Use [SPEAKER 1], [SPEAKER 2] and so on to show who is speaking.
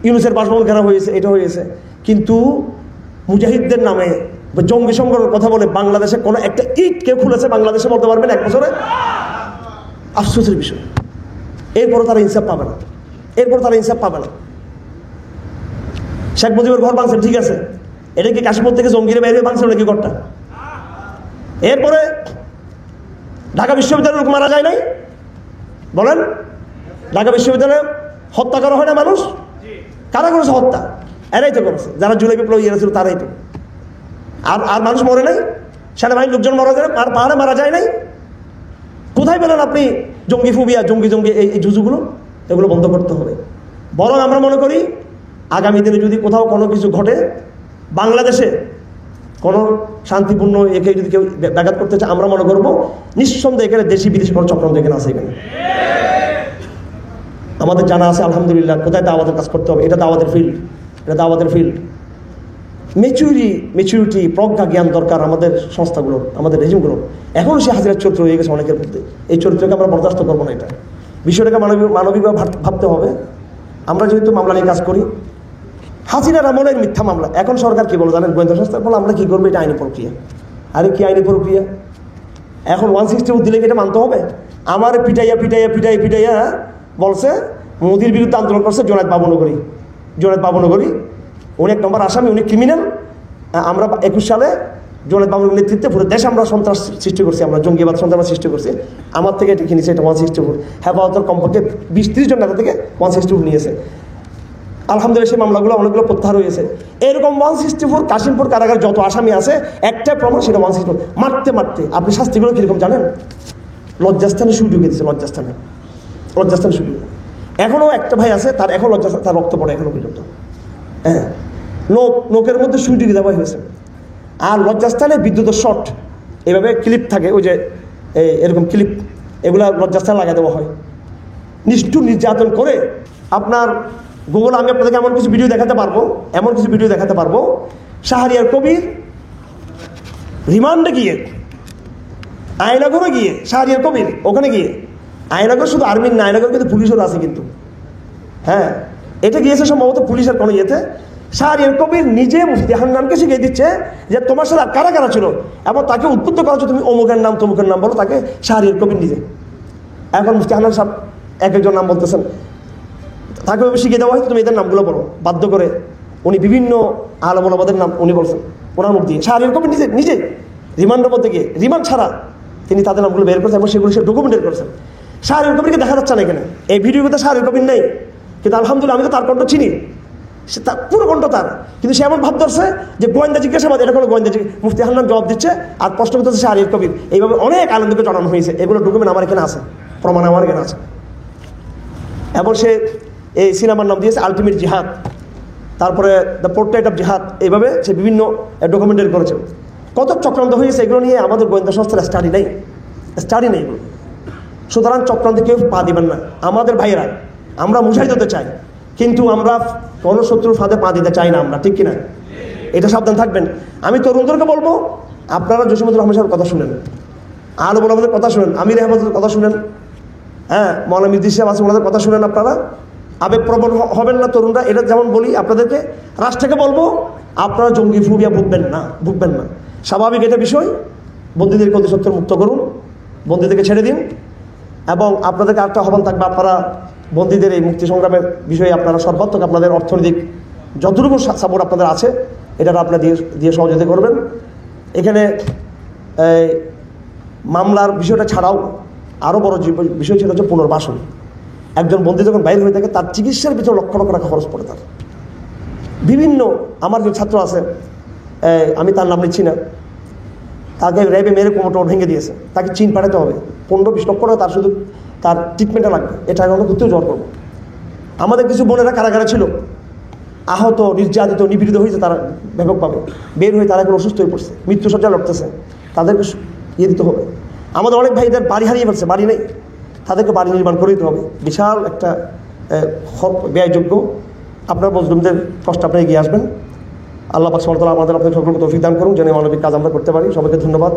[SPEAKER 1] ইউনূসের বাসভবন ঘেরা হয়েছে, এটা হয়েছে, কিন্তু মুজাহিদদের নামে জঙ্গি সংগঠনের কথা বলে বাংলাদেশে কোনো একটা ইট কেউ খুলেছে বাংলাদেশে বলতে পারবেন 1 বছরে? আফসোসের বিষয়। এরপরও তারা ইনসাফ পাবে না, এরপর তারা ইনসাফ পাবে না। শেখ মুজিবের ঘর ভাঙছেন, ঠিক আছে, এটা কি কাশীপুর থেকে জঙ্গিরে বাইরে ভাঙছিল নাকি ঘরটা? এরপরে ঢাকা বিশ্ববিদ্যালয়ের লোক মারা যায় নাই, বলেন? ঢাকা বিশ্ববিদ্যালয়ে হত্যা করা হয় না মানুষ? কারা করেছে হত্যা? এরাই তো করেছে, যারা জুলাই বিপ্লবী ছিল তারাই তো। আর মানুষ মরে নাই, সেনাবাহিনীর লোকজন মারা যায়, আর পাহাড়ে মারা যায় নাই। কোথায় পেলেন আপনি জঙ্গি ফুবিয়া, জঙ্গি এই জুজুগুলো? এগুলো বন্ধ করতে হবে। বরং আমরা মনে করি আগামী দিনে যদি কোথাও কোনো কিছু ঘটে, বাংলাদেশে কোনো শান্তিপূর্ণ একে যদি কেউ ব্যাঘাত করতে চায়, আমরা মনে করবো নিঃসন্দেহে এখানে দেশি বিদেশি কোনো চক্রান্ত এখানে আছে। এখানে আমাদের জানা আছে আলহামদুলিল্লাহ কোথায় দাওয়াতের কাজ করতে হবে। এটা দাওয়াতের ফিল্ড, এটা দাওয়াতের ফিল্ড। ম্যাচুরিটি প্রজ্ঞা জ্ঞান দরকার আমাদের সংস্থাগুলোর, আমাদের রেজিমগুলোর। এখনও সে হাজিরার চরিত্র হয়ে গেছে অনেকের মধ্যে। এই চরিত্রকে আমরা বরদাস্ত করবো না। এটা বিষয়টাকে মানবিকভাবে ভাবতে হবে। আমরা যেহেতু মামলা নিয়ে কাজ করি, হাসিনার আমলের মিথ্যা মামলা, এখন সরকার কি বলে জানেন? গোয়েন্দা সংস্থা বলে আমরা কি করবো, এটা আইনি প্রক্রিয়া। আরে কি আইনি প্রক্রিয়া? এখন 160 দিলে এটা মানতে হবে? আমার পিটাইয়া বলছে মোদির বিরুদ্ধে আন্দোলন করছে জোনায়েদ বাবুনগরী। উনি 1 নম্বর আসামি, উনি ক্রিমিনাল। আমরা 21 সালে জোনায়েদ বাবুর নেতৃত্বে পুরো দেশ আমরা সন্ত্রাস সৃষ্টি করছি, আমরা জঙ্গিবাদ সন্ত্রাস সৃষ্টি করছি। আমার থেকে এটা কিনেছে, এটা 164। হেফাজতের কমপক্ষে 20-30 জন নেতা থেকে 164 নিয়েছে। আলহামদুলিল্লাহ সেই মামলাগুলো অনেকগুলো প্রত্যাহার হয়েছে। এরকম 164 কাশিমপুর কারাগার যত আসামি আছে, একটাই প্রমাণ, সেটা 164। মারতে আপনি শাস্তিগুলো কীরকম জানেন? লজ্জাস্থানে শুরু ঢুকে দিচ্ছে, লজ্জাস্থানে শুরু। এখনও একটা ভাই আছে, তার এখন লজ্জাস্থান, তার রক্ত পড়ে এখনো পর্যন্ত। হ্যাঁ, নোকের মধ্যে সুই ঢুকে দেওয়া হয়েছে। আর লজ্জাস্থানে বিদ্যুতের শর্ট, এভাবে ক্লিপ থাকে, ওই যে এরকম ক্লিপ, এগুলা লজ্জাস্থানে লাগিয়ে দেওয়া হয়। নিষ্ঠুর নির্যাতন করে আপনার গুগল, আমি আপনাদেরকে এমন কিছু ভিডিও দেখাতে পারবো, শাহরিয়ার কবির রিমান্ডে গিয়ে, আয়নাগরে গিয়ে, শাহরিয়ার কবির ওখানে গিয়ে, আয়নাগর শুধু আর্মির না, আয়নাগর কিন্তু পুলিশেরও আছে কিন্তু। হ্যাঁ, এটা গিয়েছে সম্ভবত পুলিশের কোনো ইয়েতে। শাহরিয়ার কবির নিজে মুফতি হান্নানকে শিখিয়ে দিচ্ছে যে তোমার সাথে কারা কারা ছিল, এবং তাকে উদ্বুদ্ধ করা হচ্ছে তুমি অমুকের নাম তমুকের নাম বলো, তাকে শাহরিয়ার কবির নিজে। এখন মুফতি হান্নান সাহেব একজন নাম বলতেছেন, তাকে শিখিয়ে দেওয়া হয়েছে তুমি এদের নামগুলো বলো, বাধ্য করে। উনি বিভিন্ন আলেম ওলামাদের নাম উনি বলছেন ওনার মুখ দিয়ে। শাহরিয়ার কবির নিজে রিমান্ডের মধ্যে গিয়ে, রিমান্ড ছাড়া তিনি তাদের নামগুলো বের করেছেন এবং সেগুলো সে ডকুমেন্টেড করেছেন। শাহরিয়ার কবিরকে দেখা যাচ্ছে না এখানে, এই ভিডিওতে শাহরিয়ার কবির নেই, কিন্তু আলহামদুলিল্লাহ আমি তো তার কণ্ঠ চিনি, সে তার পুরো কণ্ঠ তার। কিন্তু সে এমন ভাব ধরছে যে গোয়েন্দা জিজ্ঞাসাবাদ, এটা কোনো গোয়েন্দা মুফতি হান্নান জবাব দিচ্ছে আর প্রশ্ন করতেছে শাহরিয়ার কবির। এইভাবে অনেক আলেমদেরকে জানানো হয়েছে, এগুলো ডকুমেন্ট আমার এখানে আছে, প্রমাণ আমার এখানে আছে। এবং সে এই সিনেমার নাম দিয়েছে আলটিমেট জিহাদ, তারপরে দ্য পোর্ট্রেট অফ জিহাদ, এইভাবে সে বিভিন্ন ডকুমেন্টারি করেছে। কত চক্রান্ত হয়েছে, এগুলো নিয়ে আমাদের গোয়েন্দা সংস্থার স্টাডি নেই এগুলো। সুতরাং চক্রান্তে কেউ পা দিবেন না। আমাদের ভাইয়েরা, আমরা মুজাহিদ হতে চাই, কিন্তু আমরা কোনো শত্রুর ফাঁদে পা দিতে চাই না আমরা, ঠিক কিনা? এটা সাবধান থাকবেন। আমি তরুণদেরকে বলবো, আপনারা জসিমুদ্দুর রহমান সাহেবের কথা শুনেন, আলম ওলামাদের কথা শুনেন, আমির আহমদের কথা শুনেন, হ্যাঁ, মৌলানা মির্জা সাহেব আছে ওনাদের কথা শুনেন। আপনারা আবেগপ্রবণ হবেন না তরুণরা। এটা যেমন বলি আপনাদেরকে, রাষ্ট্রকে বলবো আপনারা জঙ্গি ফুবিয়া ভুগবেন না। স্বাভাবিক এটা বিষয়। বন্দীদেরকে অতি সত্তর মুক্ত করুন, বন্দীদেরকে ছেড়ে দিন। এবং আপনাদেরকে আরেকটা আহ্বান থাকবে, আপনারা বন্দীদের এই মুক্তি সংগ্রামের বিষয়ে আপনারা সর্বাত্মক আপনাদের অর্থনৈতিক যতটুকু সাপোর্ট আপনাদের আছে, এটা আপনারা দিয়ে সহযোগিতা করবেন। এখানে মামলার বিষয়টা ছাড়াও আরও বড় বিষয় ছিল হচ্ছে পুনর্বাসন। একজন বন্দী যখন বাইরে হয়ে থাকে, তার চিকিৎসার পিছনে লক্ষ লক্ষ টাকা খরচ পড়ে তার। বিভিন্ন আমার যে ছাত্র আছে, আমি তার নাম নিচ্ছি না, তাকে র্যাবে মেরে কোমরটা ভেঙে দিয়েছে, তাকে চীন পাঠাতে হবে, 15-20 লক্ষ টাকা তার শুধু তার ট্রিটমেন্টে লাগবে। এটা আমরা ঘুরতেও জোর করবো। আমাদের কিছু বোনেরা কারাগারে ছিল, আহত, নির্যাতিত, নিপীড়িত হয়েছে, তারা ব্যাপকভাবে বের হয়ে তারা এখন অসুস্থ হয়ে পড়ছে, মৃত্যুসজ্জা লড়তেছে, তাদেরকে দিতে হবে। আমাদের অনেক ভাইদের বাড়ি হারিয়ে ফেলছে, বাড়ি নেই, তাদেরকে বাড়ি নির্মাণ করে দিতে হবে। বিশাল একটা ব্যয়যোগ্য। আপনার মজলুমদের কষ্ট আপনারা এগিয়ে আসবেন। আল্লাহ পাক সুবহানাহু ওয়া তাআলা আমাদের আপনাদের সকলকে তৌফিক দান করুন, যেন মানবিক কাজ আমরা করতে পারি। সবাইকে ধন্যবাদ।